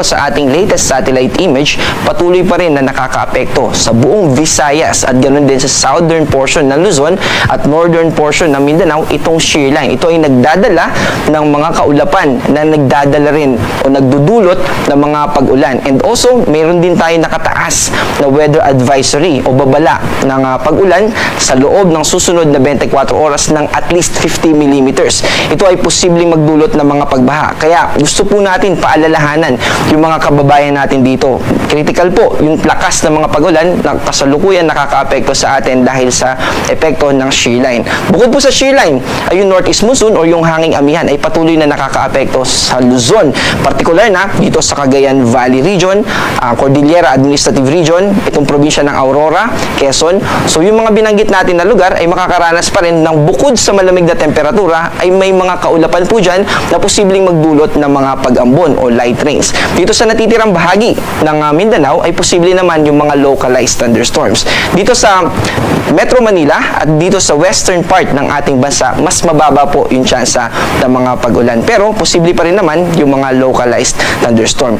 Sa ating latest satellite image, patuloy pa rin na nakakaapekto sa buong Visayas at ganoon din sa southern portion ng Luzon at northern portion ng Mindanao itong shear line. Ito ay nagdadala ng mga kaulapan na nagdadala rin o nagdudulot ng mga pag-ulan. And also, meron din tayo nakataas na weather advisory o babala ng pag-ulan sa loob ng susunod na 24 oras ng at least 50 millimeters. Ito ay posibleng magdulot ng mga pagbaha. Kaya gusto po natin paalalahanan yung mga kababayan natin dito. Critical po yung lakas ng mga pag-ulan na kasalukuyan nakakaapekto sa atin dahil sa epekto ng shear line. Bukod po sa shear line, ay yung northeast monsoon o yung hanging amihan ay patuloy na nakakaapekto sa Luzon. Partikular na dito sa Cagayan Valley Region, Cordillera Administrative Region, itong probinsya ng Aurora, Quezon. So yung mga binanggit natin na lugar ay makakaranas pa rin ng bukod sa malamig na temperatura ay may mga kaulapan po dyan na posibleng magdulot ng mga pag-ambon o light rains. Dito sa natitirang bahagi ng Mindanao ay posible naman yung mga localized thunderstorms. Dito sa Metro Manila at dito sa western part ng ating bansa, mas mababa po yung tsansa ng mga pag-ulan. Pero posible pa rin naman yung mga localized thunderstorm.